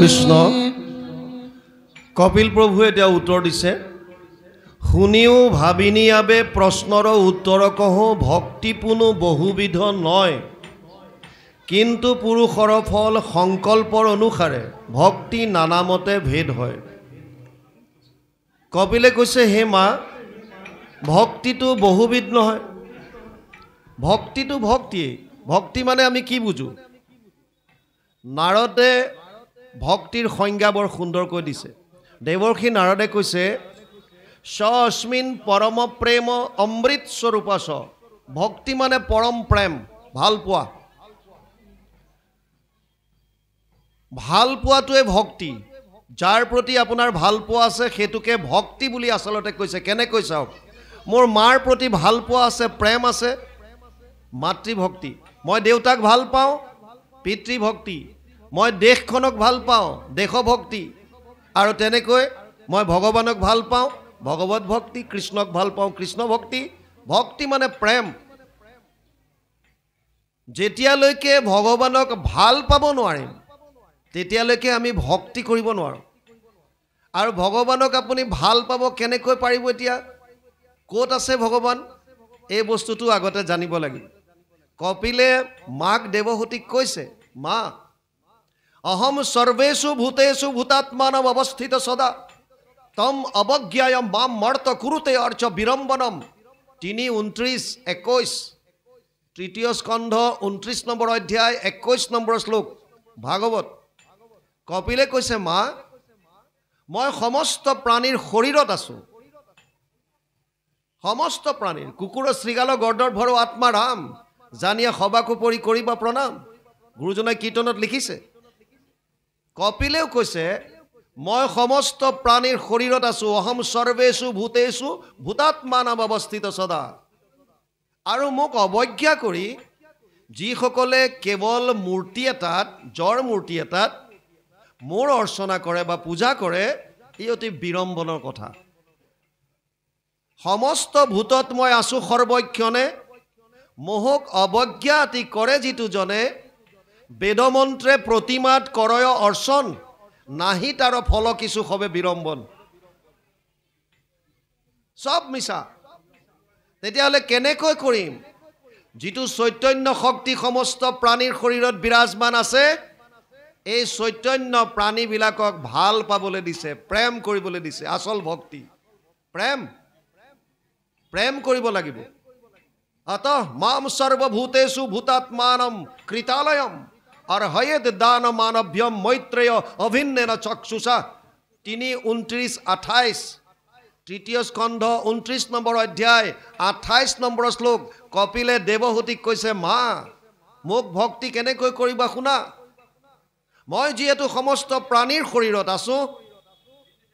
কৃষ্ণ কপিল প্ৰভুৱে এতিয়া উত্তৰ দিছে শুনিও ভাবিনি আবে প্ৰশ্নৰ উত্তৰ কহো ভক্তি পুনু বহুবিধ নয় কিন্তু পুৰুষৰ ফল সংকল্পৰ অনুসাৰে ভক্তি নানামতে ভেদ হয়। কপিলে কৈছে হে মা ভক্তিটো বহুবিধ নহয়। ভক্তিটো ভক্তি মানে আমি কি বুঝো? নাৰদে ভক্তিৰ সংজ্ঞা বৰ সুন্দৰকৈ দিছে। দেৱৰ্ষি নাৰদে কৈছে স্মিন পৰম প্ৰেম অমৃত স্বৰূপা ভক্তি মানে পৰম প্ৰেম, ভাল পোৱা। ভাল পোৱাটোৱে ভক্তি। যাৰ প্ৰতি আপোনাৰ ভাল পোৱা আছে সেইটোকে ভক্তি বুলি আচলতে কৈছে। কেনেকৈ চাওক, মোৰ মাৰ প্ৰতি ভাল পোৱা আছে, প্ৰেম আছে, মাতৃভক্তি। মই দেউতাক ভাল পাওঁ, পিতৃভক্তি। মই দেশখনক ভাল পাওঁ, দেশভক্তি। আৰু তেনেকৈ মই ভগৱানক ভাল পাওঁ, ভগৱত ভক্তি। কৃষ্ণক ভাল পাওঁ, কৃষ্ণ ভক্তি। ভক্তি মানে প্ৰেম। যেতিয়ালৈকে ভগৱানক ভাল পাব নোৱাৰিম তেতিয়ালৈকে আমি ভক্তি কৰিব নোৱাৰোঁ। আৰু ভগৱানক আপুনি ভাল পাব কেনেকৈ পাৰিব? এতিয়া ক'ত আছে ভগৱান, এই বস্তুটো আগতে জানিব লাগিব। কপিলে মাক দেৱহূতিক কৈছে, মা অহম সৰ্বেষু ভূতেষু ভূতাত্মানম অৱস্থিত সদা তম অৱজ্ঞায় মাম মৰ্ত কুৰুতে অৰ্চ বিৰম্বনম। 3:29-21 তৃতীয় স্কন্ধ 29 নম্বৰ অধ্যায় 21 নম্বৰ শ্লোক ভাগৱত। কপিলে কৈছে মা মই সমস্ত প্ৰাণীৰ শৰীৰত আছো। সমস্ত প্ৰাণীৰ কুকুৰ শৃগাল গৰ্দৰ ভৰো আত্মা ৰাম জানিয়া সবাকো পৰি কৰিবা প্ৰণাম। গুৰুজনাই কীৰ্তনত লিখিছে। কপিলেও কৈছে মই সমস্ত প্ৰাণীৰ শৰীৰত আছো। অহম সৰ্বেষু ভূতেষু ভূতাত্মানাম অৱস্থিত সদা। আৰু মোক অৱজ্ঞা কৰি যিসকলে কেৱল মূৰ্তি এটাত, জড় মূৰ্তি এটাত মোৰ অৰ্চনা কৰে বা পূজা কৰে, ই অতি বিৰম্বনৰ কথা। সমস্ত ভূতত মই আছো সৰ্বক্ষণে, মোহক অৱজ্ঞা অতি কৰে যিটো জনে, বেদমন্ত্ৰে প্ৰতিমাত কৰয় অৰ্চন, নাহি তাৰ ফল কিছু হবে বিৰম্বন। চব মিছা। তেতিয়াহ'লে কেনেকৈ কৰিম? যিটো চৈতন্য শক্তি সমস্ত প্ৰাণীৰ শৰীৰত বিৰাজমান আছে, এই চৈতন্য প্ৰাণীবিলাকক ভাল পাবলৈ দিছে, প্ৰেম কৰিবলৈ দিছে। আচল ভক্তি প্ৰেম কৰিব লাগিব। অতঃ মাম সৰ্বভূতেষু ভূতাত্মানম কৃতালয়ম অৰ্হয়েদ দান মানভ্যম মৈত্ৰেয় অভিন্নেন চক্ষুষা। 3:29-28 তৃতীয় স্কন্ধ 29 নম্বৰ অধ্যায় 28 নম্বৰ শ্লোক। কপিলে দেৱহূতিক কৈছে মা মোক ভক্তি কেনেকৈ কৰিবা শুনা। মই যিহেতু সমস্ত প্ৰাণীৰ শৰীৰত আছো,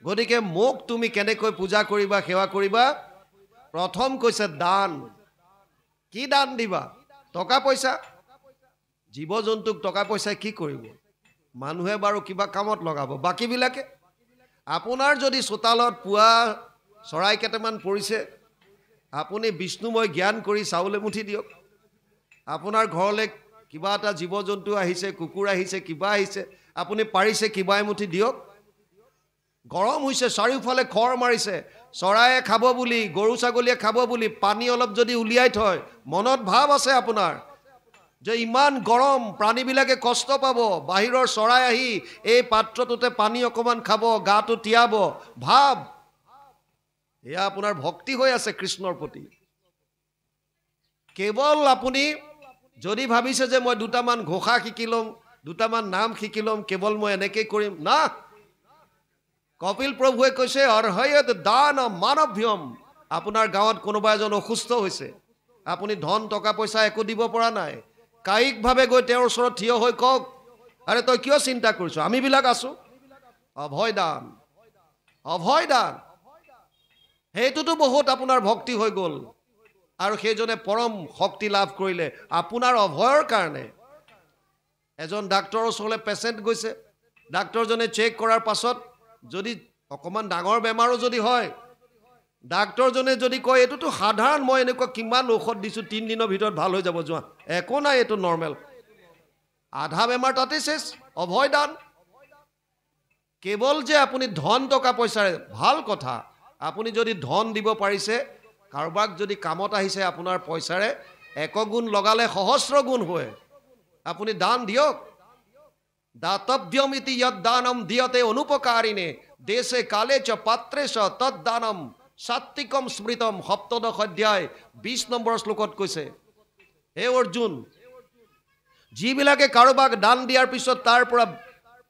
গতিকে মোক তুমি কেনেকৈ পূজা কৰিবা, সেৱা কৰিবা? প্ৰথম কৈছে দান। কি দান দিবা? টকা পইচা। জীৱ জন্তুক টকা পইচাই কি কৰিব? মানুহে বাৰু কিবা কামত লগাব, বাকীবিলাকে। আপোনাৰ যদি চোতালত পুৱা চৰাই কেইটামান পৰিছে, আপুনি বিষ্ণুময় জ্ঞান কৰি চাউল এমুঠি দিয়ক। আপোনাৰ ঘৰলৈ কিবা এটা জীৱ জন্তু আহিছে, কুকুৰ আহিছে, কিবা আহিছে, আপুনি পাৰিছে কিবা এমুঠি দিয়ক। গৰম হৈছে, চাৰিওফালে খৰ মাৰিছে, চৰায়ে খাব বুলি, গৰু ছাগলীয়ে খাব বুলি পানী অলপ যদি উলিয়াই থয়, মনত ভাৱ আছে আপোনাৰ যে ইমান গৰম, প্ৰাণীবিলাকে কষ্ট পাব, বাহিৰৰ চৰাই আহি এই পাত্ৰটোতে পানী অকণমান খাব, গাটো তিয়াব, ভাৱ। এয়া আপোনাৰ ভক্তি হৈ আছে কৃষ্ণৰ প্ৰতি। কেৱল আপুনি যদি ভাবিছে যে মই দুটামান ঘোষা শিকি ল'ম, দুটামান নাম শিকি ল'ম, কেৱল মই এনেকৈ কৰিম, না। কপিল প্ৰভুৱে কৈছে অৰ্হয়েদ দান মানভ্যম। আপোনাৰ গাঁৱত কোনোবা এজন অসুস্থ হৈছে, আপুনি ধন টকা পইচা একো দিব পৰা নাই, কায়িকভাৱে গৈ তেওঁৰ ওচৰত থিয় হৈ কওক, আৰে তই কিয় চিন্তা কৰিছ, আমিবিলাক আছো। অভয় দান, অভয় দান। সেইটোতো বহুত আপোনাৰ ভক্তি হৈ গ'ল। আৰু সেইজনে পৰম শক্তি লাভ কৰিলে আপোনাৰ অভয়ৰ কাৰণে। এজন ডাক্তৰৰ ওচৰলৈ পেচেণ্ট গৈছে, ডাক্তৰজনে চেক কৰাৰ পাছত যদি অকণমান ডাঙৰ বেমাৰো যদি হয়, ডাক্তৰজনে যদি কয় এইটোতো সাধাৰণ, মই এনেকুৱা কিমান ঔষধ দিছোঁ, 3 দিনৰ ভিতৰত ভাল হৈ যাব, যোৱা, একো নাই, এইটো নৰ্মেল, আধা বেমাৰ তাতে শেষ। অভয় দান। কেৱল যে আপুনি ধন টকা পইচাৰে ভাল কথা, আপুনি যদি ধন দিব পাৰিছে, কাৰোবাক যদি কামত আহিছে আপোনাৰ পইচাৰে, 1 গুণ লগালে সহস্ৰ গুণ হয়। আপুনি দান দিয়ক। দাতব্যম ইতি যদ দানম দিয়তে অনুপকাৰিণে দেশে কালে চ পাত্ৰে চ তদ দানম সাত্বিকম স্মৃতম। 7দশ অধ্যায় 20 নম্বৰ শ্লোকত কৈছে, হে অৰ্জুন, যিবিলাকে কাৰোবাক দান দিয়াৰ পিছত তাৰ পৰা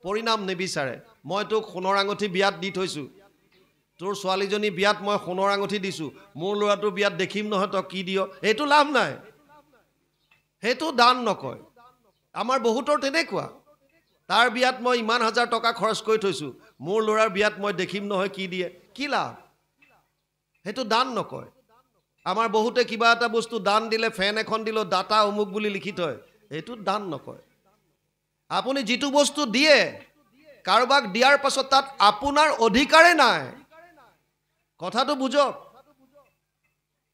পৰিণাম নিবিচাৰে, মই তোক সোণৰ আঙুঠি বিয়াত দি থৈছোঁ, তোৰ ছোৱালীজনী বিয়াত মই সোণৰ আঙুঠি দিছোঁ, মোৰ ল'ৰাটোৰ বিয়াত দেখিম নহয় তই কি দিয়, সেইটো লাভ নাই, সেইটো দান নকয়। আমাৰ বহুতৰ তেনেকুৱা, তাৰ বিয়াত মই ইমান হাজাৰ টকা খৰচ কৰি থৈছোঁ, মোৰ ল'ৰাৰ বিয়াত মই দেখিম নহয় কি দিয়ে, কি লাভ, সেইটো দান নকয়। আমাৰ বহুতে কিবা এটা বস্তু দান দিলে, ফেন এখন দিলেও দাতা অমুক বুলি লিখি থয়, সেইটো দান নকয়। আপুনি যিটো বস্তু দিয়ে, কাৰোবাক দিয়াৰ পাছত তাত আপোনাৰ অধিকাৰে নাই, কথাটো বুজক।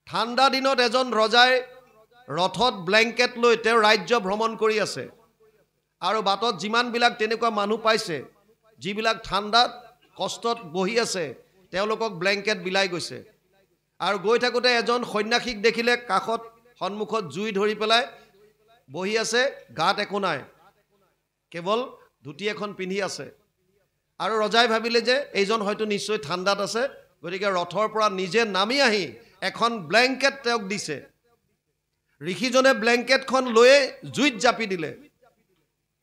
ঠাণ্ডা দিনত এজন ৰজাই ৰথত ব্লেংকেট লৈ তেওঁ ৰাজ্য ভ্ৰমণ কৰি আছে, আৰু বাটত যিমানবিলাক তেনেকুৱা মানুহ পাইছে, যিবিলাক ঠাণ্ডাত কষ্টত বহি আছে, তেওঁলোকক ব্লেংকেট বিলাই গৈছে। আৰু গৈ থাকোঁতে এজন সন্যাসীক দেখিলে, কাষত সন্মুখত জুই ধৰি পেলাই বহি আছে, গাত একো নাই, কেৱল ধুতি এখন পিন্ধি আছে। আৰু ৰজাই ভাবিলে যে এইজন হয়তো নিশ্চয় ঠাণ্ডাত আছে, গতিকে ৰথৰ পৰা নিজে নামি আহি এখন ব্লেংকেট তেওঁক দিছে। ঋষিজনে ব্লেংকেটখন লৈয়ে জুইত জাপি দিলে,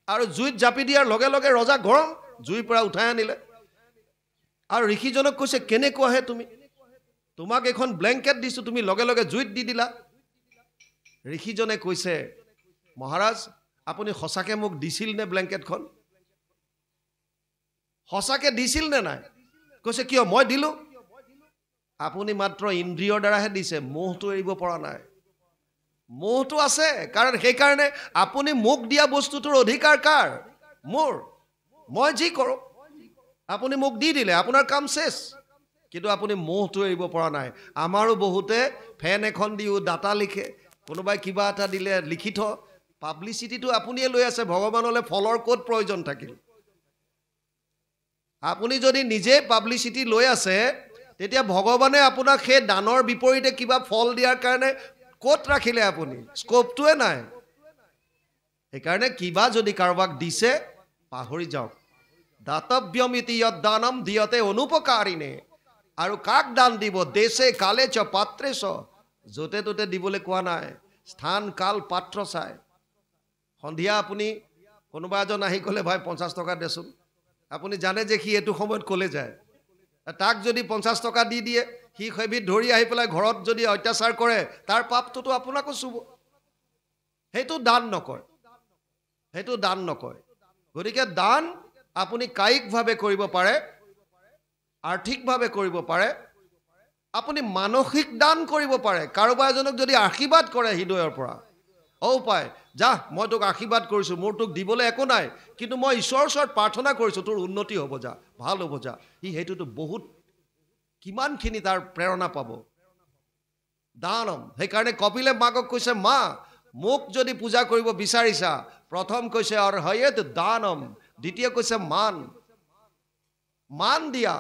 আৰু জুইত জাপি দিয়াৰ লগে লগে ৰজা গৰম, জুইৰ পৰা উঠাই আনিলে। আৰু ঋষিজনক কৈছে, কেনেকুৱাহে তুমি, তোমাক এখন ব্লেংকেট দিছোঁ, তুমি লগে লগে জুইত দি দিলা। ঋষিজনে কৈছে, মহাৰাজ, আপুনি সঁচাকৈ মোক দিছিল নে ব্লেংকেটখন, সঁচাকৈ দিছিল নে নাই? কৈছে, কিয়, মই দিলোঁ। আপুনি মাত্ৰ ইন্দ্ৰিয়ৰ দ্বাৰাহে দিছে, মোহটো এৰিব পৰা নাই। মোহটো আছে, কাৰণ সেইকাৰণে আপুনি মোক দিয়া বস্তুটোৰ অধিকাৰ কাৰ? মোৰ। মই যি কৰোঁ, আপুনি মোক দি দিলে, আপোনাৰ কাম শেষ, কিন্তু আপুনি মোহটো এৰিব পৰা নাই। আমাৰো বহুতে ফেন এখন দিও ডাটা লিখে, কোনোবাই কিবা এটা দিলে লিখি থ, পাব্লিচিটিটো আপুনিয়ে লৈ আছে, ভগৱানলৈ ফলৰ ক'ত প্ৰয়োজন থাকিল? আপুনি যদি নিজে পাব্লিচিটি লৈ আছে, তেতিয়া ভগৱানে আপোনাক সেই দানৰ বিপৰীতে কিবা ফল দিয়াৰ কাৰণে ক'ত ৰাখিলে? আপুনি স্কোপটোৱে নাই। সেইকাৰণে কিবা যদি কাৰোবাক দিছে, পাহৰি যাওক। দাতব্যম ইতি যদ দানম দিয়তে অনুপকাৰিণে। আৰু কাক দান দিব? দেশে কালে চ পাত্ৰে চ, য'তে ত'তে দিবলৈ কোৱা নাই, স্থান কাল পাত্ৰ চাই। সন্ধিয়া আপুনি কোনোবা এজন আহি ক'লে, ভাই 50 টকা দেচোন, আপুনি জানে যে সি এইটো সময়ত ক'লে যায়, তাক যদি 50 টকা দি দিয়ে, সি সেইবিধ ধৰি আহি পেলাই ঘৰত যদি অত্যাচাৰ কৰে, তাৰ পাপটোতো আপোনাকো চুব। সেইটো দান নকয়, সেইটো দান নকয়। গতিকে দান আপুনি কায়িকভাৱে কৰিব পাৰে, আৰ্থিকভাৱে কৰিব পাৰে, আপুনি মানসিক দান কৰিব পাৰে। কাৰোবাৰ এজনক যদি আশীৰ্বাদ কৰে হৃদয়ৰ পৰা, পাই যা, মই তোক আশীৰ্বাদ কৰিছোঁ, মোৰ তোক দিবলৈ একো নাই, কিন্তু মই ঈশ্বৰৰ ওচৰত প্ৰাৰ্থনা কৰিছোঁ, তোৰ উন্নতি হ'ব, যা, ভাল হ'ব, যা, সি সেইটোতো বহুত কিমানখিনি তাৰ প্ৰেৰণা পাব। দানম। সেইকাৰণে কপিলে মাকক কৈছে, মা, মোক যদি পূজা কৰিব বিচাৰিছা, প্ৰথম কৈছে অৰ্হয়েত দানম, দ্বিতীয় কৈছে মান, মান দিয়া।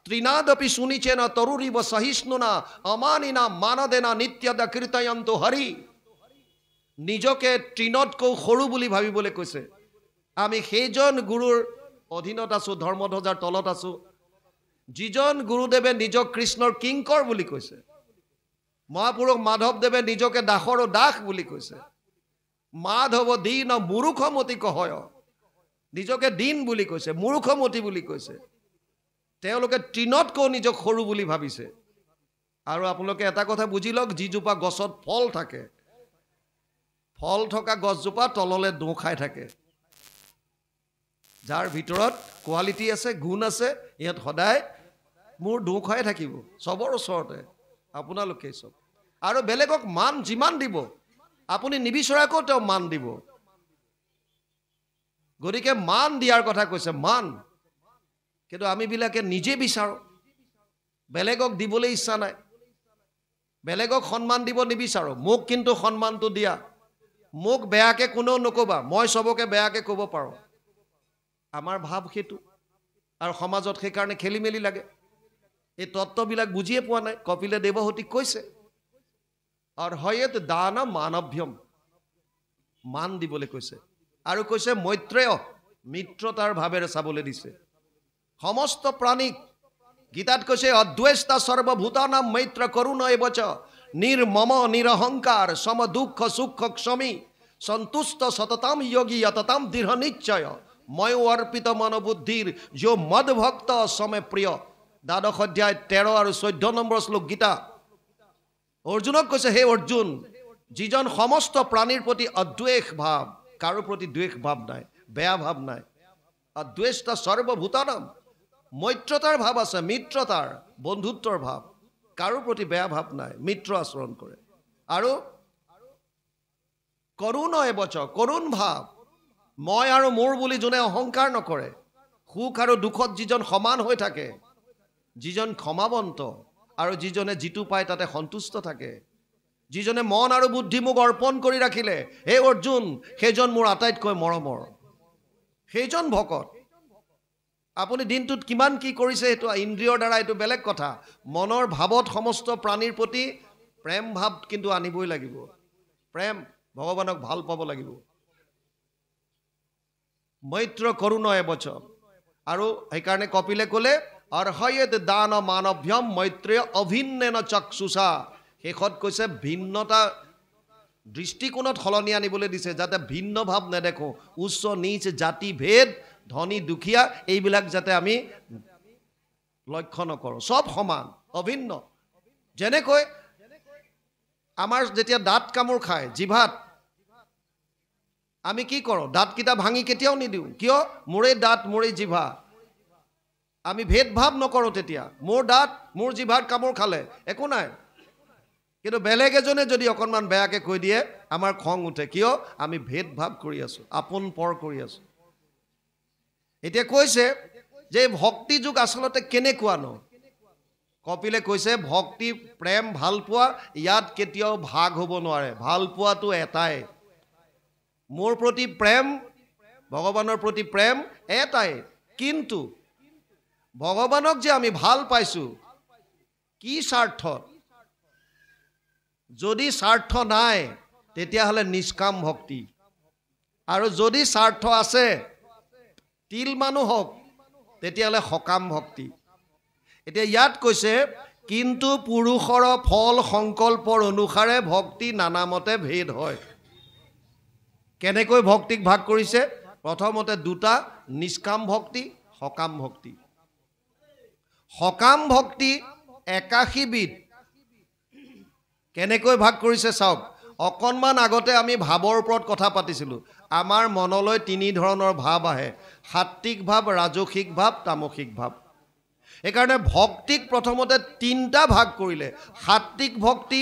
ত্ৰিনাদপি শুনিছে না তৰুৰিব সহিষ্ণুনা অমানিনা মানদেনা নিত্যদা কীৰ্তয়ন্ত হৰি। নিজকে তৃণতকৈ সৰু বুলি ভাবিবলৈ কৈছে। আমি সেইজন গুৰুৰ অধীনত আছোঁ, ধৰ্মধ্বজাৰ তলত আছোঁ, যিজন গুৰুদেৱে নিজক কৃষ্ণৰ কিংকৰ বুলি কৈছে। মহাপুৰুষ মাধৱদেৱে নিজকে দাসৰ দাস বুলি কৈছে। মাধৱ দীন মূৰুখমতি কহয়, নিজকে দীন বুলি কৈছে, মূৰুখমতি বুলি কৈছে। তেওঁলোকে তৃণতকৈ নিজক সৰু বুলি ভাবিছে। আৰু আপোনালোকে এটা কথা বুজি লওক, যিজোপা গছত ফল থাকে, ফল থকা গছজোপা তললৈ দোঁ খাই থাকে। যাৰ ভিতৰত কোৱালিটি আছে, গুণ আছে, ইয়াত সদায় মোৰ দোঁ খাই থাকিব, চবৰ ওচৰতে, আপোনালোকেই চব। আৰু বেলেগক মান যিমান দিব, আপুনি নিবিচৰাকৈও তেওঁ মান দিব। গতিকে মান দিয়াৰ কথা কৈছে, মান। কিন্তু আমিবিলাকে নিজে বিচাৰোঁ, বেলেগক দিবলৈ ইচ্ছা নাই, বেলেগক সন্মান দিব নিবিচাৰোঁ। মোক কিন্তু সন্মানটো দিয়া, মোক বেয়াকে কোনেও নক'বা, মই চবকে বেয়াকে ক'ব পাৰোঁ। আমাৰ ভাৱ সেইটো। আৰু সমাজত সেইকাৰণে খেলি মেলি লাগে এই তত্ত্ববিলাক বুজিয়ে পোৱা নাই কপিলে দেৱহূতিক কৈছে অৰ্হয়েত দান মানভ্যম মান দিবলৈ কৈছে আৰু কৈছে মৈত্ৰেয় মিত্ৰতাৰ ভাৱেৰে চাবলৈ দিছে সমস্ত প্ৰাণীক গীতাত কৈছে অদ্বেষ্টা সৰ্বভূতানাম মৈত্ৰ কৰুণ এবচ নিৰ্মম নিৰহংকাৰ সম দুঃখ সুখ ক্ষমী সন্তুষ্ট সততাম যোগী যততাম দৃঢ় নিশ্চয় ময় অৰ্পিত মনোবুদ্ধিৰ যো মদ ভক্ত সমে প্ৰিয় দ্বাদশ অধ্যায় 13 আৰু 14 নম্বৰ শ্লোক গীতা অৰ্জুনক কৈছে হে অৰ্জুন যিজন সমস্ত প্ৰাণীৰ প্ৰতি অদ্বেষ ভাৱ কাৰো প্ৰতি দ্বেষ ভাৱ নাই বেয়া ভাৱ নাই অদ্বেষ্টা সৰ্বভূতানাম মৈত্ৰতাৰ ভাৱ আছে মিত্ৰতাৰ বন্ধুত্বৰ ভাৱ কাৰো প্ৰতি বেয়া ভাৱ নাই মিত্ৰ আচৰণ কৰে আৰু কৰুণ এবচ কৰুণ ভাৱ মই আৰু মোৰ বুলি যোনে অহংকাৰ নকৰে সুখ আৰু দুখত যিজন সমান হৈ থাকে যিজন ক্ষমাবন্ত আৰু যিজনে যিটো পায় তাতে সন্তুষ্ট থাকে যিজনে মন আৰু বুদ্ধি মোক অৰ্পণ কৰি ৰাখিলে হে অৰ্জুন সেইজন মোৰ আটাইতকৈ মৰমৰ সেইজন ভকত আপুনি দিনটোত কিমান কি কৰিছে এইটো ইন্দ্ৰিয়ৰ দ্বাৰা এইটো বেলেগ কথা মনৰ ভাৱত সমস্ত প্ৰাণীৰ প্ৰতি প্ৰেম ভাৱ কিন্তু আনিবই লাগিব প্ৰেম ভগৱানক ভাল পাব লাগিব মৈত্ৰ কৰুণ এবচ আৰু সেইকাৰণে কপিলে ক'লে অৰ্হয়েত দান মানভ্যম মৈত্ৰেয় অভিন্নেন চক্ষুষা শেষত কৈছে ভিন্নতা দৃষ্টিকোণত সলনি আনিবলৈ দিছে যাতে ভিন্ন ভাৱ নেদেখো উচ্চ নীচ জাতি ভেদ ধনী দুখীয়া এইবিলাক যাতে আমি লক্ষ্য নকৰোঁ সব সমান অভিন্ন যেনেকৈ আমাৰ যেতিয়া দাঁত কামোৰ খায় জিভাত আমি কি কৰোঁ দাঁতকেইটা ভাঙি কেতিয়াও নিদিওঁ কিয় মোৰে দাঁত মোৰে জিভা আমি ভেদভাৱ নকৰোঁ তেতিয়া মোৰ দাঁত মোৰ জিভাত কামোৰ খালে একো নাই কিন্তু বেলেগ এজনে যদি অকণমান বেয়াকৈ কৈ দিয়ে আমাৰ খং উঠে কিয় আমি ভেদভাৱ কৰি আছোঁ আপোন পৰ কৰি আছোঁ এতিয়া কৈছে যে ভক্তি যুগ আচলতে কেনেকুৱানো কপিলে কৈছে ভক্তি প্ৰেম ভাল পোৱা ইয়াত কেতিয়াও ভাগ হ'ব নোৱাৰে ভাল পোৱাটো এটাই মোৰ প্ৰতি প্ৰেম ভগৱানৰ প্ৰতি প্ৰেম এটাই কিন্তু ভগৱানক যে আমি ভাল পাইছোঁ কি স্বাৰ্থত যদি স্বাৰ্থ নাই তেতিয়াহ'লে নিষ্কাম ভক্তি আৰু যদি স্বাৰ্থ আছে তিল মানুহ হওক তেতিয়াহ'লে সকাম ভক্তি এতিয়া ইয়াত কৈছে কিন্তু পুৰুষৰ ফল সংকল্পৰ অনুসাৰে ভক্তি নানামতে ভেদ হয় কেনেকৈ ভক্তিক ভাগ কৰিছে প্ৰথমতে দুটা নিষ্কাম ভক্তি সকাম ভক্তি সকাম ভক্তি 81 বিধ কেনেকৈ ভাগ কৰিছে চাওক অকণমান আগতে আমি ভাৱৰ ওপৰত কথা পাতিছিলোঁ আমাৰ মনলৈ তিনি ধৰণৰ ভাৱ আহে সাত্বিক ভাৱ ৰাজসিক ভাৱ তামসিক ভাৱ এইকাৰণে ভক্তিক প্ৰথমতে তিনিটা ভাগ কৰিলে সাত্বিক ভক্তি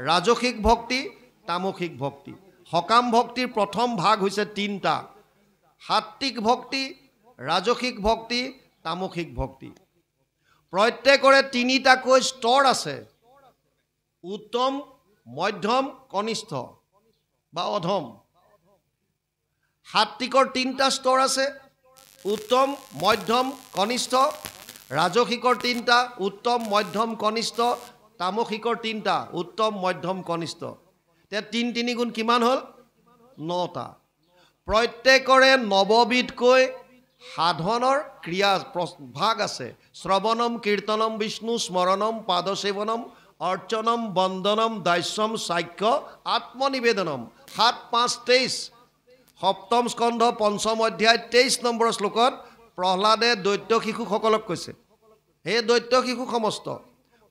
ৰাজসিক ভক্তি তামসিক ভক্তি সকাম ভক্তিৰ প্ৰথম ভাগ হৈছে তিনিটা সাত্বিক ভক্তি ৰাজসিক ভক্তি তামসিক ভক্তি প্ৰত্যেকৰে তিনিটাকৈ স্তৰ আছে উত্তম মধ্যম কনিষ্ঠ বা অধম সাত্বিকৰ তিনিটা স্তৰ আছে উত্তম মধ্যম কনিষ্ঠ ৰাজসিকৰ তিনিটা উত্তম মধ্যম কনিষ্ঠ তামসিকৰ তিনিটা উত্তম মধ্যম কনিষ্ঠ তে তিনি গুণ কিমান হ'ল 9টা প্ৰত্যেকৰে নৱবিধকৈ সাধনৰ ক্ৰিয়া ভাগ আছে শ্ৰৱণম কীৰ্তনম বিষ্ণু স্মৰণম পাদসেৱনম অৰ্চনম বন্দনম দাস্যম সাক্ষ্য আত্মনিবেদনম 7 5 23 সপ্তম স্কন্ধ পঞ্চম অধ্যায় 23 নম্বৰ শ্লোকত প্ৰহ্লাদে দৈত্য শিশুসকলক কৈছে হে দৈত্য শিশু সমস্ত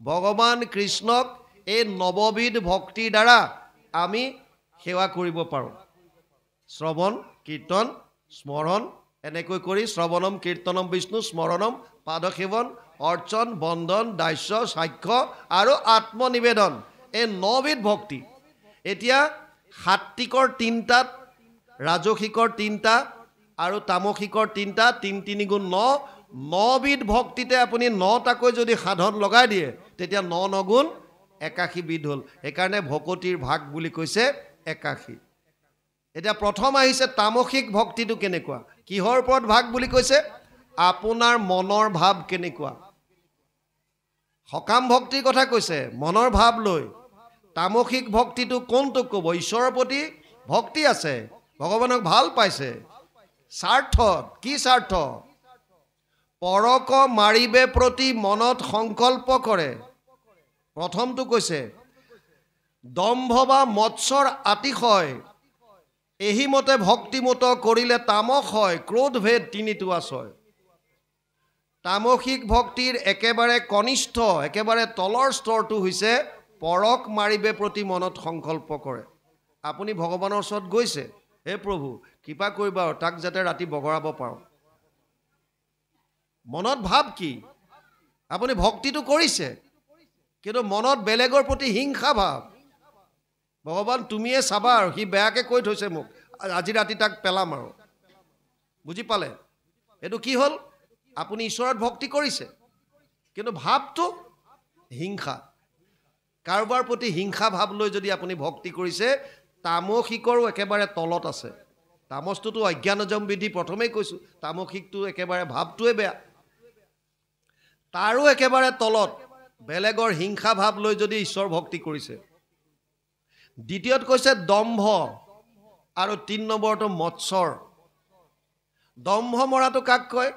ভগৱান কৃষ্ণক এই নৱবিধ ভক্তিৰ দ্বাৰা আমি সেৱা কৰিব পাৰোঁ শ্ৰৱণ কীৰ্তন স্মৰণ এনেকৈ কৰি শ্ৰৱণম কীৰ্তনম বিষ্ণু স্মৰণম পাদসেৱন অৰ্চন বন্দন দাস্য সাক্ষ্য আৰু আত্মনিবেদন এই 9বিধ ভক্তি এতিয়া সাত্বিকৰ তিনিটাত ৰাজসিকৰ তিনিটা আৰু তামসিকৰ তিনিটা 3 গুণ 9বিধ ভক্তিতে আপুনি 9টাকৈ যদি সাধন লগাই দিয়ে তেতিয়া 9 গুণ 81 বিধ হ'ল সেইকাৰণে ভকতিৰ ভাগ বুলি কৈছে 81 এতিয়া প্ৰথম আহিছে তামসিক ভক্তিটো কেনেকুৱা কিহৰ ওপৰত ভাগ বুলি কৈছে আপোনাৰ মনৰ ভাৱ কেনেকুৱা। সকাম ভক্তিৰ কথা কৈছে, মনৰ ভাৱ লৈ। তামসিক ভক্তিটো কোনটোক ক'ব? ঈশ্বৰৰ প্ৰতি ভক্তি আছে, ভগৱানক ভাল পাইছে, স্বাৰ্থত। কি স্বাৰ্থ? পৰক মাৰিবে প্ৰতি মনত সংকল্প কৰে। প্ৰথমটো কৈছে দম্ভ বা মৎসৰ আতিশয়, এহিমতে ভক্তিমত কৰিলে তামস হয়, ক্ৰোধ ভেদ তিনিটো আছয়। তামসিক ভক্তিৰ একেবাৰে কনিষ্ঠ, একেবাৰে তলৰ স্তৰটো হৈছে পৰক মাৰিবে প্ৰতি মনত সংকল্প কৰে। আপুনি ভগৱানৰ ওচৰত গৈছে, হে প্ৰভু কৃপা কৰিবা আৰু তাক যাতে ৰাতি বগৰাব পাৰোঁ। মনত ভাৱ কি? আপুনি ভক্তিটো কৰিছে, কিন্তু মনত বেলেগৰ প্ৰতি হিংসা ভাৱ। ভগৱান তুমিয়ে চাবা আৰু, সি বেয়াকৈ কৈ থৈছে মোক, আজি ৰাতি তাক পেলাম আৰু। বুজি পালে? এইটো কি হ'ল? আপুনি ঈশ্বৰত ভক্তি কৰিছে, কিন্তু ভাৱটো হিংসা। কাৰোবাৰ প্ৰতি হিংসা ভাৱ লৈ যদি আপুনি ভক্তি কৰিছে, তামসিকৰো একেবাৰে তলত আছে। তামসটোতো অজ্ঞানজম বিধি, প্ৰথমেই কৈছোঁ। তামসিকটো একেবাৰে ভাৱটোৱে বেয়া। তাৰো একেবাৰে তলত বেলেগৰ হিংসা ভাৱ লৈ যদি ঈশ্বৰ ভক্তি কৰিছে। দ্বিতীয়ত কৈছে দম্ভ, আৰু ৩ নম্বৰটো মৎসৰ। দম্ভ মৰাটো কাক কয়?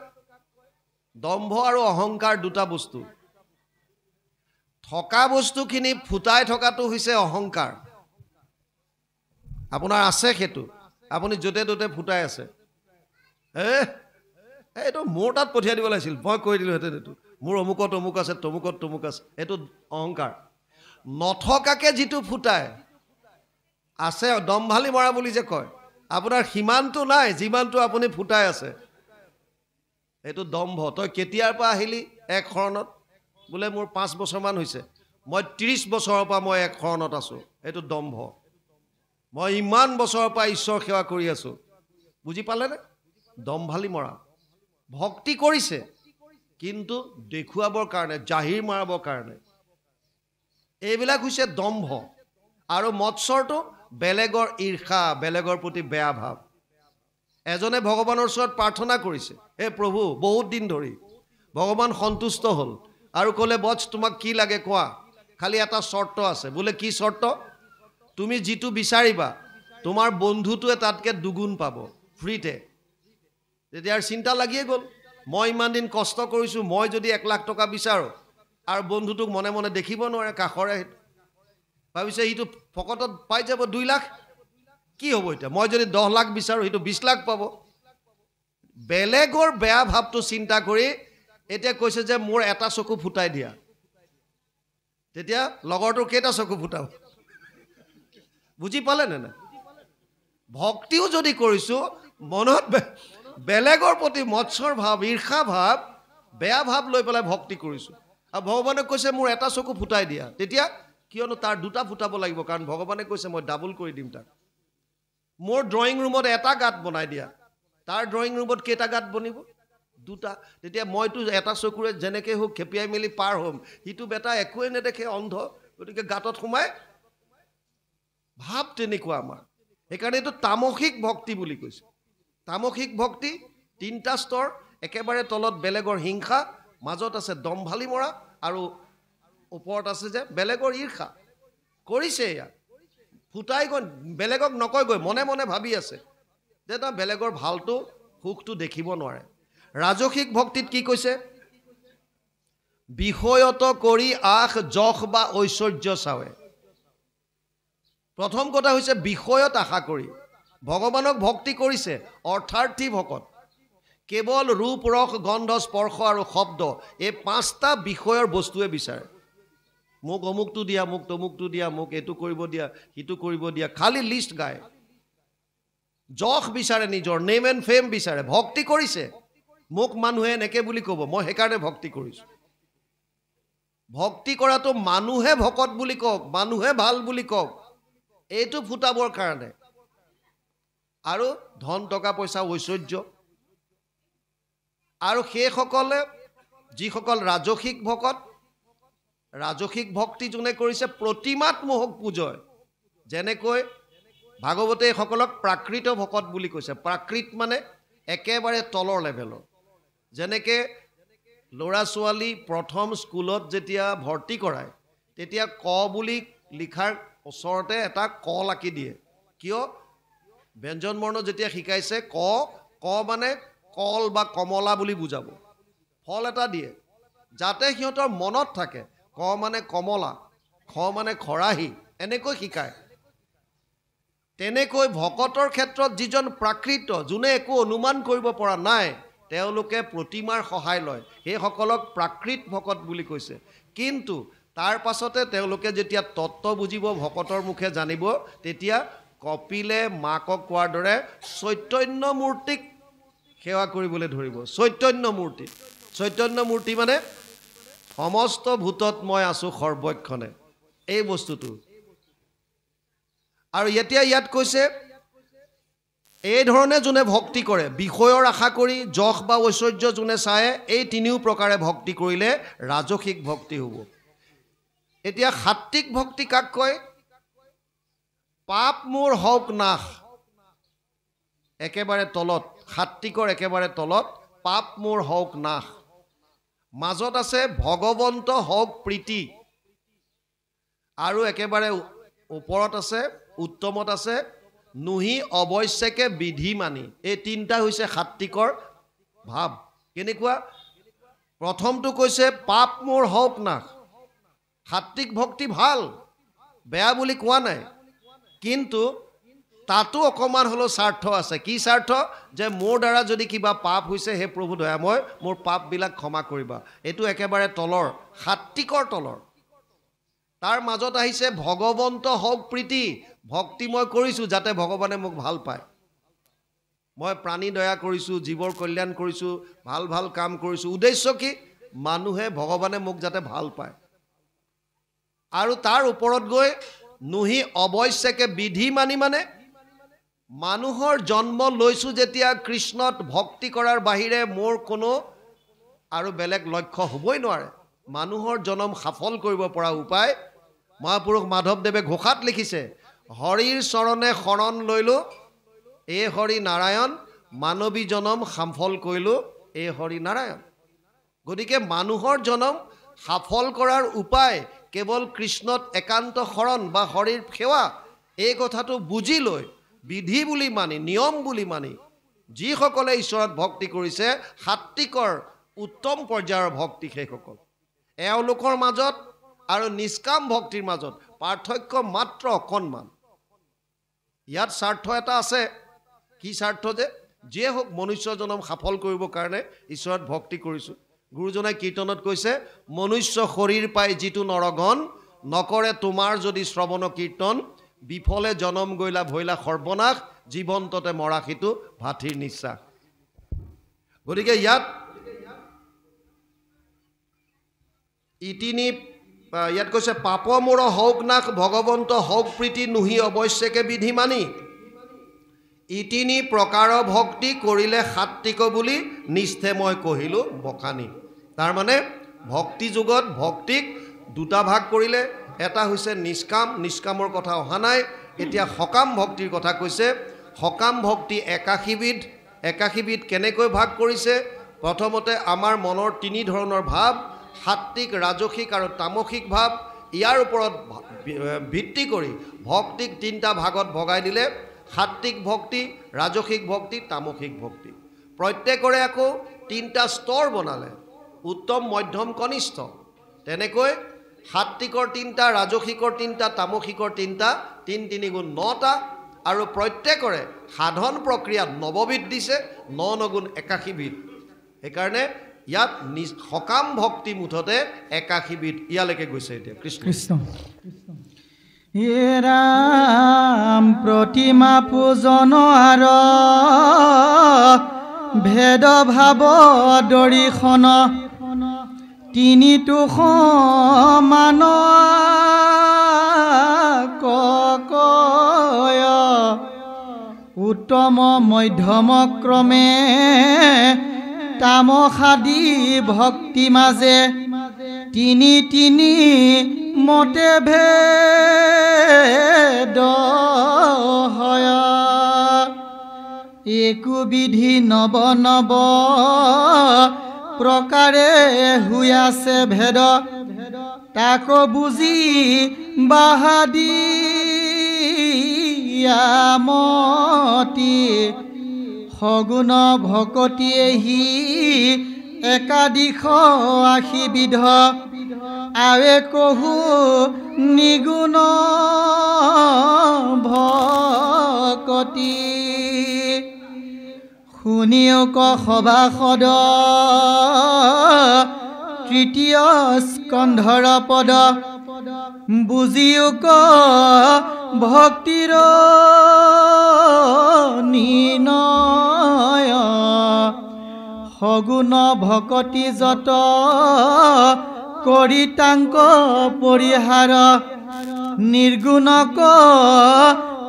দম্ভ আৰু অহংকাৰ দুটা বস্তু। থকা বস্তুখিনি ফুটাই থকাটো হৈছে অহংকাৰ। আপোনাৰ আছে সেইটো, আপুনি য'তে ত'তে ফুটাই আছে। এইটো মোৰ তাত পঠিয়াই দিব লাগিছিল, মই কৈ দিলোঁহেঁতেন। এইটো মোৰ অমুকত অমুক আছে, তমুকত তমুক আছে, এইটো অহংকাৰ। নথকাকে যিটো ফুটায় আছে, দম্ভালি মৰা বুলি যে কয়, আপোনাৰ সিমানটো নাই যিমানটো আপুনি ফুটাই আছে। এইটো দম্ভ। তই কেতিয়াৰ পৰা আহিলি এক শৰণত? বোলে মোৰ 5 বছৰমান হৈছে। মই 30 বছৰৰ পৰা মই এক শৰণত আছোঁ। এইটো দম্ভ। মই ইমান বছৰৰ পৰা ঈশ্বৰ সেৱা কৰি আছোঁ। বুজি পালেনে? দম্ভালি মৰা। ভক্তি কৰিছে, কিন্তু দেখুৱাবৰ কাৰণে, জাহিৰ মাৰাবৰ কাৰণে। এইবিলাক হৈছে দম্ভ। আৰু মৎসৰটো বেলেগৰ ঈৰ্ষা, বেলেগৰ প্ৰতি বেয়া ভাৱ। এজনে ভগৱানৰ ওচৰত প্ৰাৰ্থনা কৰিছে, হে প্ৰভু, বহুত দিন ধৰি ভগৱান সন্তুষ্ট হ'ল আৰু ক'লে, বৎস তোমাক কি লাগে কোৱা, খালি এটা চৰ্ত আছে। বোলে কি চৰ্ত? তুমি যিটো বিচাৰিবা তোমাৰ বন্ধুটোৱে তাতকৈ দুগুণ পাব ফ্ৰীতে। তেতিয়া চিন্তা লাগিয়ে গ'ল, মই ইমান দিন কষ্ট কৰিছোঁ, মই যদি 1 লাখ টকা বিচাৰোঁ আৰু বন্ধুটোক মনে মনে দেখিব নোৱাৰে, কাষৰে, ভাবিছে সিটো ফকটত পাই যাব 2 লাখ, কি হ'ব এতিয়া? মই যদি 10 লাখ বিচাৰোঁ, সিটো 20 লাখ পাব। বেলেগৰ বেয়া ভাৱটো চিন্তা কৰি এতিয়া কৈছে যে মোৰ এটা চকু ফুটাই দিয়া। তেতিয়া লগৰটোৰ কেইটা চকু ফুটাব? বুজি পালে নে নাই? ভক্তিও যদি কৰিছোঁ, মনত বেলেগৰ প্ৰতি মৎসৰ ভাৱ, ঈৰ্ষা ভাৱ, বেয়া ভাৱ লৈ পেলাই ভক্তি কৰিছোঁ, আৰু ভগৱানে কৈছে মোৰ এটা চকু ফুটাই দিয়া। তেতিয়া কিয়নো তাৰ 2টা ফুটাব লাগিব, কাৰণ ভগৱানে কৈছে মই ডাবল কৰি দিম তাক। মোৰ ড্ৰয়িং ৰুমত এটা গাঁত বনাই দিয়া, তাৰ ড্ৰয়িং ৰুমত কেইটা গাঁত বনিব? 2টা। তেতিয়া মইতো এটা চকুৰে যেনেকৈ হোক খেপিয়াই মেলি পাৰ হ'ম, সিটো বেটা একোৱে নেদেখে, অন্ধ, গতিকে গাঁতত সোমাই। ভাৱ তেনেকুৱা আমাৰ। সেইকাৰণে এইটো তামসিক ভক্তি বুলি কৈছে। তামসিক ভক্তি 3টা স্তৰ। একেবাৰে তলত বেলেগৰ হিংসা, মাজত আছে দম্ভালি মৰা, আৰু ওপৰত আছে যে বেলেগৰ ঈৰ্ষা। কৰিছে এয়া, ফুটাই গৈ বেলেগক নকয়গৈ, মনে মনে ভাবি আছে যে তাৰ বেলেগৰ ভালটো, সুখটো দেখিব নোৱাৰে। ৰাজসিক ভক্তিত কি কৈছে? বিষয়ত কৰি আশ যশ বা ঐশ্বৰ্য চাৱে। প্ৰথম কথা হৈছে বিষয়ত আশা কৰি। ভগৱানক ভক্তি কৰিছে, অৰ্থাৰ্থী ভকত। কেৱল ৰূপ, ৰস, গন্ধ, স্পৰ্শ আৰু শব্দ, এই 5টা বিষয়ৰ বস্তুৱে বিচাৰে। মোক অমুকটো দিয়া, মোক তমুকটো দিয়া, মোক এইটো কৰিব দিয়া, সিটো কৰিব দিয়া, খালি লিষ্ট গায়। যশ বিচাৰে, নিজৰ নেম এণ্ড ফেম বিচাৰে। ভক্তি কৰিছে, মোক মানুহে এনেকে বুলি ক'ব, মই সেইকাৰণে ভক্তি কৰিছোঁ। ভক্তি কৰাটো মানুহে ভকত বুলি কওক, মানুহে ভাল বুলি কওক, এইটো ফুটাবৰ কাৰণে। আৰু ধন, টকা, পইচা, ঐশ্বৰ্য। আৰু সেইসকলে, যিসকল ৰাজসিক ভকত, ৰাজসিক ভক্তি যোনে কৰিছে, প্ৰতিমাত মোহক পূজয়। যেনেকৈ ভাগৱতে এইসকলক প্ৰাকৃত ভকত বুলি কৈছে। প্ৰাকৃত মানে একেবাৰে তলৰ লেভেলৰ, যেনেকৈ ল'ৰা ছোৱালী প্ৰথম স্কুলত যেতিয়া ভৰ্তি কৰায় তেতিয়া ক বুলি লিখাৰ ওচৰতে এটা কল আঁকি দিয়ে। কিয়? ব্যঞ্জন বৰ্ণ যেতিয়া শিকাইছে ক মানে কল বা কমলা বুলি বুজাব, ফল এটা দিয়ে যাতে সিহঁতৰ মনত থাকে ক মানে কমলা, খ মানে খৰাহী, এনেকৈ শিকায়। তেনেকৈ ভকতৰ ক্ষেত্ৰত যিজন প্ৰাকৃত, যোনে একো অনুমান কৰিব পৰা নাই, তেওঁলোকে প্ৰতিমাৰ সহায় লয়, সেইসকলক প্ৰাকৃত ভকত বুলি কৈছে। কিন্তু তাৰ পাছতে তেওঁলোকে যেতিয়া তত্ত্ব বুজিব, ভকতৰ মুখে জানিব, তেতিয়া কপিলে মাকক কোৱাৰ দৰে চৈতন্য মূৰ্তিক সেৱা কৰিবলৈ ধৰিব। চৈতন্য মূৰ্তি, চৈতন্য মূৰ্তি মানে সমস্ত ভূতত মই আছোঁ সৰ্বক্ষণে, এই বস্তুটো। আৰু এতিয়া ইয়াত কৈছে এই ধৰণে যোনে ভক্তি কৰে, বিষয়ৰ আশা কৰি যশ বা ঐশ্বৰ্য যোনে চায়, এই তিনিও প্ৰকাৰে ভক্তি কৰিলে ৰাজসিক ভক্তি হ'ব। এতিয়া সাত্বিক ভক্তি কাক কয়? পাপ মোৰ হওক নাশ, একেবাৰে তলত, সাত্বিকৰ একেবাৰে তলত পাপ মোৰ হওক নাশ। মাজত আছে ভগৱন্ত হওক প্ৰীতি, আৰু একেবাৰে ওপৰত আছে, উত্তমত আছে নুহি অৱশ্যকে বিধি মানি। এই তিনিটা হৈছে সাত্বিকৰ ভাৱ। কেনেকুৱা? প্ৰথমটো কৈছে পাপ মোৰ হওক নাশ। সাত্বিক ভক্তি ভাল, বেয়া বুলি কোৱা নাই, কিন্তু তাতো অকণমান হ'লেও স্বাৰ্থ আছে। কি স্বাৰ্থ? যে মোৰ দ্বাৰা যদি কিবা পাপ হৈছে, হে প্ৰভু দয়াময়, মোৰ পাপবিলাক ক্ষমা কৰিবা। এইটো একেবাৰে তলৰ, সাত্বিকৰ তলৰ। তাৰ মাজত আহিছে ভগৱন্ত হওক প্ৰীতি। ভক্তি মই কৰিছোঁ যাতে ভগৱানে মোক ভাল পায়, মই প্ৰাণী দয়া কৰিছোঁ, জীৱৰ কল্যাণ কৰিছোঁ, ভাল ভাল কাম কৰিছোঁ। উদ্দেশ্য কি? মানুহে, ভগৱানে মোক যাতে ভাল পায়। আৰু তাৰ ওপৰত গৈ নুহি অৱশ্যকে বিধি মানি, মানে মানুহৰ জন্ম লৈছোঁ যেতিয়া কৃষ্ণত ভক্তি কৰাৰ বাহিৰে মোৰ কোনো আৰু বেলেগ লক্ষ্য হ'বই নোৱাৰে। মানুহৰ জন্ম সফল কৰিব পৰা উপায় মহাপুৰুষ মাধৱদেৱে ঘোষাত লিখিছে, হৰিৰ চৰণে শৰণ লৈলোঁ, এই হৰি নাৰায়ণ, মানৱী জনম সফল কৰিলোঁ, এই হৰি নাৰায়ণ। গতিকে মানুহৰ জনম সফল কৰাৰ উপায় কেৱল কৃষ্ণত একান্ত শৰণ বা হৰিৰ সেৱা, এই কথাটো বুজি লৈ বিধি বুলি মানি, নিয়ম বুলি মানি যিসকলে ঈশ্বৰত ভক্তি কৰিছে, সাত্বিকৰ উত্তম পৰ্যায়ৰ ভক্তি সেইসকল। এওঁলোকৰ মাজত আৰু নিষ্কাম ভক্তিৰ মাজত পাৰ্থক্য মাত্ৰ অকণমান। ইয়াত স্বাৰ্থ এটা আছে। কি স্বাৰ্থ? যে যিয়ে হওক মনুষ্য জনম সফল কৰিবৰ কাৰণে ঈশ্বৰত ভক্তি কৰিছোঁ। গুৰুজনাই কীৰ্তনত কৈছে, মনুষ্য শৰীৰ পাই যিটো নৰগণ, নকৰে তোমাৰ যদি শ্ৰৱণ কীৰ্তন, বিফলে জনম গৈলা ভৈলা সৰ্বনাশ, জীৱন্ততে মৰা সিটো ভাথিৰ নিশ্বাস। গতিকে ইয়াত ইয়াত কৈছে পাপ মোৰ হওক নাশ, ভগৱন্ত হওক প্ৰীতি, নুহি অৱশ্যকে বিধি মানি। ইতিনি প্ৰকাৰ ভক্তি কৰিলে সাত্বিক বুলি নিষ্ঠে মই কহিলোঁ বখানি। তাৰমানে ভক্তি যুগত ভক্তিক দুটা ভাগ কৰিলে, এটা হৈছে নিষ্কাম, নিষ্কামৰ কথা অহা নাই। এতিয়া সকাম ভক্তিৰ কথা কৈছে। সকাম ভক্তি 81 বিধ। 81 বিধ কেনেকৈ ভাগ কৰিছে? প্ৰথমতে আমাৰ মনৰ তিনি ধৰণৰ ভাৱ, সাত্বিক, ৰাজসিক আৰু তামসিক ভাৱ। ইয়াৰ ওপৰত ভিত্তি কৰি ভক্তিক তিনিটা ভাগত ভগাই দিলে, সাত্বিক ভক্তি, ৰাজসিক ভক্তি, তামসিক ভক্তি। প্ৰত্যেকৰে আকৌ তিনিটা স্তৰ বনালে, উত্তম, মধ্যম, কনিষ্ঠ। তেনেকৈ সাত্বিকৰ তিনিটা, ৰাজসিকৰ তিনিটা, তামসিকৰ তিনিটা, ৩ ৩ গুণ ৯টা। আৰু প্ৰত্যেকৰে সাধন প্ৰক্ৰিয়াত ৯ বিধ দিছে, ৯ ৯ গুণ ৮১ বিধ। সেইকাৰণে ইয়াত সকাম ভক্তি মুঠতে ৮১ বিধ। ইয়ালৈকে গৈছে এতিয়া কৃষ্ণ কৃষ্ণ। হে ৰাম প্ৰতিমা পূজন আৰু ভেদ ভাৱ দৰিখন, তিনিটো সমান কয়, উত্তম মধ্যম ক্ৰমে তামসাদি ভক্তি মাজে, তিনি তিনি মতে ভেদ হয়, একো বিধি নব নব প্ৰকাৰে হৈ আছে ভেদ তাক বুজি বাহাদিয়ামতি সগুণ ভকতিয়েহি একাদিশ আশীবিধ আৱে কহু নিগুণ ভকতি শুনিও ক সভাসদ তৃতীয় স্কন্ধৰ পদ বুজিও ক ভক্তিৰ নিৰ্ণয় সগুণ ভকতি যত কৰি তাংক পৰিহাৰ নিৰ্গুণক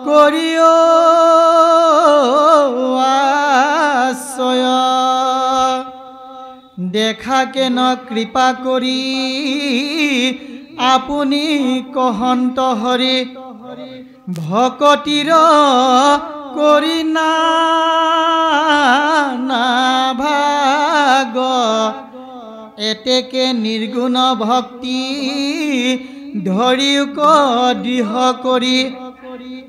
কৰিও আশ্ৰয় দেখাকে ন কৃপা কৰি আপুনি কহন্ত হৰি ভকতিৰ কৰি নাভাগ এতেকে নিৰ্গুণ ভক্তি ধৰিও ক দৃঢ় কৰি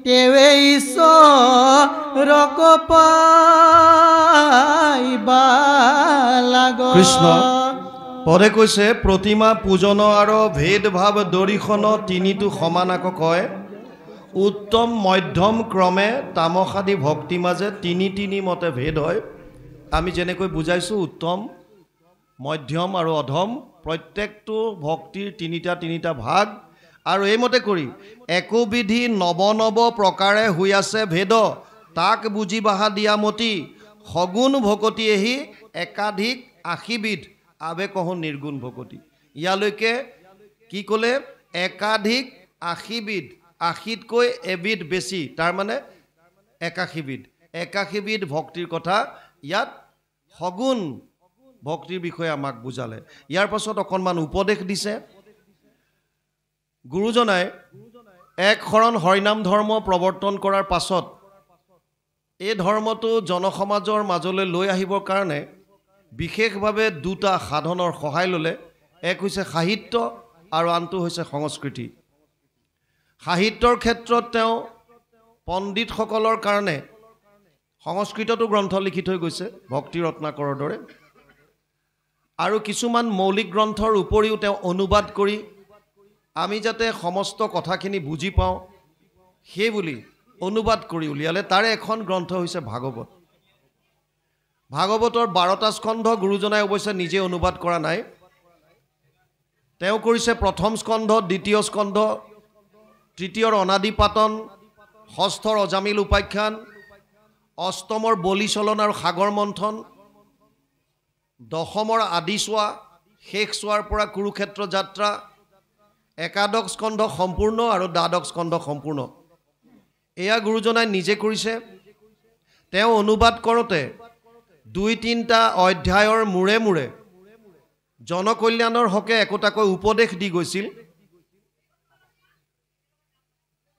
তেৱে ঈশ্বৰক পাইবা লাগ কৃষ্ণ পদে কৈছে প্ৰতিমা পূজন আৰু ভেদভাৱ দৰিখন তিনিটো সমানাক কয় উত্তম মধ্যম ক্ৰমে তামসাদি ভক্তি মাজে তিনি মতে ভেদ হয় আমি যেনেকৈ বুজাইছোঁ উত্তম মধ্যম আৰু অধম প্ৰত্যেকটো ভক্তিৰ তিনিটা ভাগ আৰু এইমতে কৰি একোবিধি নৱ প্ৰকাৰে হৈ আছে ভেদ তাক বুজি বাহা দিয়া মতি সগুণ ভকতিয়েহি একাধিক আশীবিধ আবে কহো নিৰ্গুণ ভকতি ইয়ালৈকে কি ক'লে একাধিক আশীবিধ আশীতকৈ এবিধ বেছি তাৰমানে একাশীবিধ ভক্তিৰ কথা ইয়াত সগুণ ভক্তিৰ বিষয়ে আমাক বুজালে ইয়াৰ পাছত অকণমান উপদেশ দিছে গুৰুজনাই এক শৰণ হৰিনাম ধৰ্ম প্ৰৱৰ্তন কৰাৰ পাছত এই ধৰ্মটো জনসমাজৰ মাজলৈ লৈ আহিবৰ কাৰণে বিশেষভাৱে দুটা সাধনৰ সহায় ল'লে এক হৈছে সাহিত্য আৰু আনটো হৈছে সংস্কৃতি সাহিত্যৰ ক্ষেত্ৰত তেওঁ পণ্ডিতসকলৰ কাৰণে সংস্কৃততো গ্ৰন্থ লিখি থৈ গৈছে ভক্তি ৰত্নাকৰৰ দৰে আৰু কিছুমান মৌলিক গ্ৰন্থৰ উপৰিও তেওঁ অনুবাদ কৰি আমি যাতে সমস্ত কথাখিনি বুজি পাওঁ সেই বুলি অনুবাদ কৰি উলিয়ালে তাৰে এখন গ্ৰন্থ হৈছে ভাগৱতৰ 12টা স্কন্ধ গুৰুজনাই অৱশ্যে নিজে অনুবাদ কৰা নাই তেওঁ কৰিছে প্ৰথম স্কন্ধ দ্বিতীয় স্কন্ধ তৃতীয়ৰ অনাদিপাতন ষষ্ঠৰ অজামিল উপাখ্যান অষ্টমৰ বলিচলন আৰু সাগৰ মন্থন দশমৰ আদি চোৱা শেষ চোৱাৰ পৰা কুৰুক্ষেত্ৰ যাত্ৰা একাদশ স্কন্ধ সম্পূৰ্ণ আৰু দ্বাদশ স্কন্ধ সম্পূৰ্ণ এয়া গুৰুজনাই নিজে কৰিছে তেওঁ অনুবাদ কৰোঁতে 2-3টা অধ্যায়ৰ মূৰে জনকল্যাণৰ হকে একোটাকৈ উপদেশ দি গৈছিল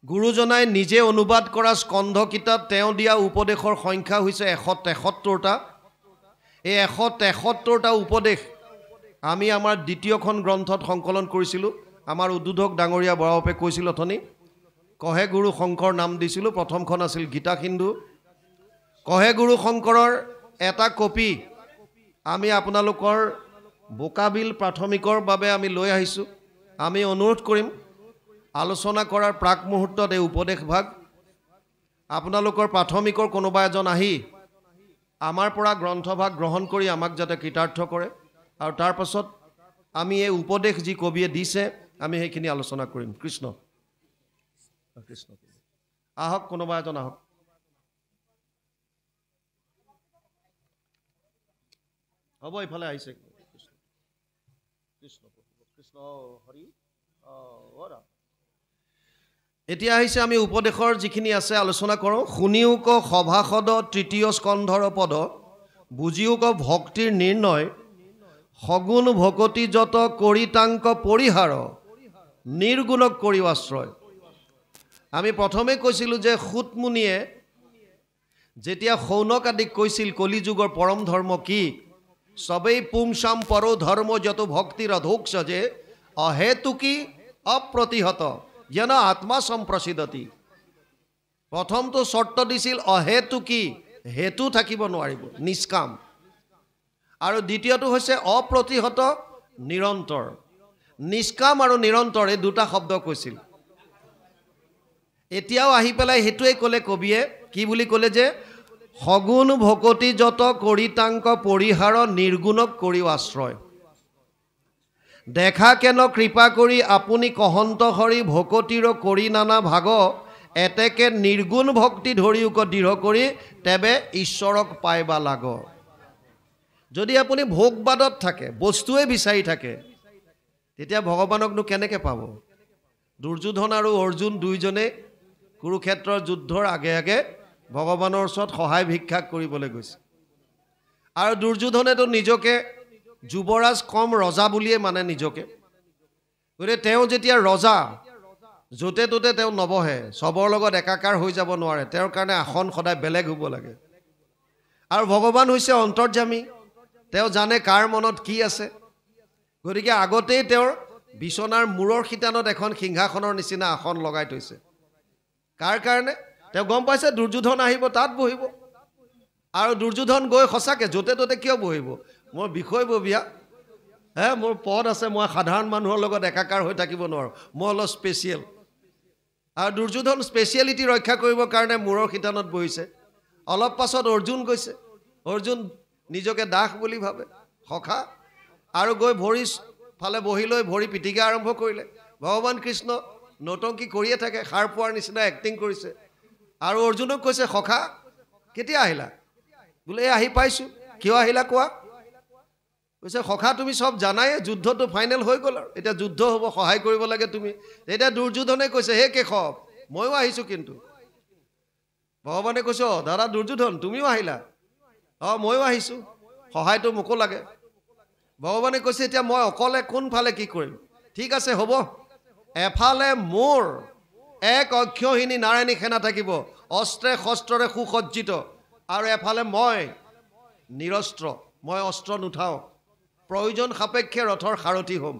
গুৰুজনাই নিজে অনুবাদ কৰা স্কন্ধ কিতাপ তেওঁ দিয়া উপদেশৰ সংখ্যা হৈছে 173টা এই 173টা উপদেশ আমি আমাৰ দ্বিতীয়খন গ্ৰন্থত সংকলন কৰিছিলোঁ আমাৰ উদ্বোধক ডাঙৰীয়া বৰাপে কৈছিল অথনি কহে গুৰু শংকৰ নাম দিছিলোঁ প্ৰথমখন আছিল গীতা সিন্ধু কহে গুৰু শংকৰৰ এটা কপি আমি আপোনালোকৰ বোকাবিল প্ৰাথমিকৰ বাবে আমি লৈ আহিছোঁ আমি অনুৰোধ কৰিম আলোচনা কৰাৰ প্ৰাক মুহূৰ্তত এই উপদেশ ভাগ আপোনালোকৰ প্ৰাথমিকৰ কোনোবা এজন আহি আমাৰ পৰা গ্ৰন্থভাগ গ্ৰহণ কৰি আমাক যাতে কৃতাৰ্থ কৰে আৰু তাৰ পাছত আমি এই উপদেশ যি কবিয়ে দিছে আমি সেইখিনি আলোচনা কৰিম কৃষ্ণ আহক কোনোবা এজন আহক হ'ব ইফালে আহিছে কৃষ্ণ হৰি এতিয়া আহিছে আমি উপদেশৰ যিখিনি আছে আলোচনা কৰোঁ শুনিও ক সভাসদ তৃতীয় স্কন্ধৰ পদ বুজিও ক ভক্তিৰ নিৰ্ণয় সগুণ ভকতি যত কৰি তাংক পৰিহাৰ নিৰ্গুণক কৰি আশ্ৰয় আমি প্ৰথমে কৈছিলোঁ যে সুতমুনিয়ে যেতিয়া শৌনক আদিক কৈছিল কলিযুগৰ পৰম ধৰ্ম কি সবেই পুংসাম পৰো ধৰ্ম যত ভক্তিৰ অধোক্ষ যে অহেতুকি অপ্ৰতিহত যেন আত্মা সম্প্ৰসিদ্ধতি। প্ৰথমটো চৰ্ত দিছিল অহেতুকি, হেতু থাকিব নোৱাৰিব, নিষ্কাম। আৰু দ্বিতীয়টো হৈছে অপ্ৰতিহত, নিৰন্তৰ। নিষ্কাম আৰু নিৰন্তৰ এই দুটা শব্দ কৈছিল। এতিয়াও আহি পেলাই সেইটোৱে ক'লে কবিয়ে, কি বুলি ক'লে যে সগুণ ভকতি যত কৰিতাংক পৰিহাৰ নিৰ্গুণক কৰিও আশ্ৰয়। দেখা কেন কৃপা কৰি আপুনি কহন্ত হৰি ভকতিৰ কৰি নানা ভাগ এতেকে নিৰ্গুণ ভক্তি ধৰিওক দৃঢ় কৰি তেবে ঈশ্বৰক পাইবা লাগ। যদি আপুনি ভোগবাদত থাকে, বস্তুৱে বিচাৰি থাকে, তেতিয়া ভগৱানকনো কেনেকৈ পাব? দুৰ্যোধন আৰু অৰ্জুন দুইজনে কুৰুক্ষেত্ৰৰ যুদ্ধৰ আগে আগে ভগৱানৰ ওচৰত সহায় ভিক্ষা কৰিবলৈ গৈছে। আৰু দুৰ্যোধনেতো নিজকে যুৱৰাজ কম ৰজা বুলিয়ে মানে নিজকে। গতিকে তেওঁ যেতিয়া ৰজা, য'তে ত'তে তেওঁ নবহে, চবৰ লগত একাকাৰ হৈ যাব নোৱাৰে, তেওঁৰ কাৰণে আসন সদায় বেলেগ হ'ব লাগে। আৰু ভগৱান হৈছে অন্তৰ্যামী, তেওঁ জানে কাৰ মনত কি আছে। গতিকে আগতেই তেওঁৰ বিচনাৰ মূৰৰ শিতানত এখন সিংহাসনৰ নিচিনা আসন লগাই থৈছে। কাৰ কাৰণে? তেওঁ গম পাইছে দুৰ্যোধন আহিব, তাত বহিব। আৰু দুৰ্যোধন গৈ সঁচাকৈ য'তে ত'তে কিয় বহিব? মোৰ বিষয়ববীয়া, মোৰ পদ আছে, মই সাধাৰণ মানুহৰ লগত একাকাৰ হৈ থাকিব নোৱাৰোঁ, মই অলপ স্পেচিয়েল। আৰু দুৰ্যোধন স্পেচিয়েলিটি ৰক্ষা কৰিবৰ কাৰণে মূৰৰ শিতানত বহিছে। অলপ পাছত অৰ্জুন গৈছে, অৰ্জুন নিজকে দাস বুলি ভাবে, সখা, আৰু গৈ ভৰি ফালে বহি লৈ ভৰি পিটিকা আৰম্ভ কৰিলে। ভগৱান কৃষ্ণ নৌটংকি কৰিয়ে থাকে, সাৰ পোৱাৰ নিচিনা এক্টিং কৰিছে। আৰু অৰ্জুনক কৈছে, সখা কেতিয়া আহিলা? বোলে এই আহি পাইছোঁ। কিয় আহিলা কোৱা? কৈছে, সখা তুমি চব জানাই, যুদ্ধটো ফাইনেল হৈ গ'ল, আৰু এতিয়া যুদ্ধ হ'ব, সহায় কৰিব লাগে তুমি। এতিয়া দুৰ্যোধনে কৈছে, হে কেশৱ ময়ো আহিছোঁ। কিন্তু ভগৱানে কৈছে, অ দাদা দুৰ্যোধন তুমিও আহিলা? অঁ ময়ো আহিছোঁ, সহায়টো মোকো লাগে। ভগৱানে কৈছে, এতিয়া মই অকলে কোনফালে কি কৰিম? ঠিক আছে হ'ব, এফালে মোৰ এক অক্ষয়হিনী নাৰায়ণী সেনা থাকিব, অস্ত্ৰে শস্ত্ৰৰে সুসজ্জিত, আৰু এফালে মই নিৰস্ত্ৰ, মই অস্ত্ৰ নুঠাওঁ, প্ৰয়োজন সাপেক্ষে ৰথৰ সাৰথি হ'ম।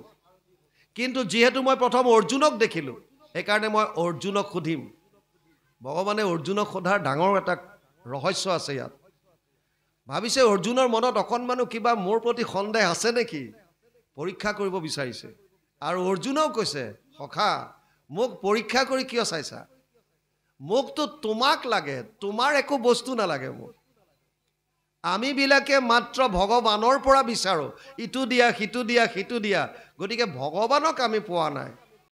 কিন্তু যিহেতু মই প্ৰথম অৰ্জুনক দেখিলোঁ, সেইকাৰণে মই অৰ্জুনক সুধিম। ভগৱানে অৰ্জুনক সোধাৰ ডাঙৰ এটা ৰহস্য আছে ইয়াত। ভাবিছে অৰ্জুনৰ মনত অকণমানো কিবা মোৰ প্ৰতি সন্দেহ আছে নেকি, পৰীক্ষা কৰিব বিচাৰিছে। আৰু অৰ্জুনেও কৈছে, সখা মোক পৰীক্ষা কৰি কিয় চাইছা? মোকতো তোমাক লাগে, তোমাৰ একো বস্তু নালাগে মোক। আমিবিলাকে মাত্ৰ ভগৱানৰ পৰা বিচাৰোঁ, ইটো দিয়া সিটো দিয়া সিটো দিয়া। গতিকে ভগৱানক আমি পোৱা নাই।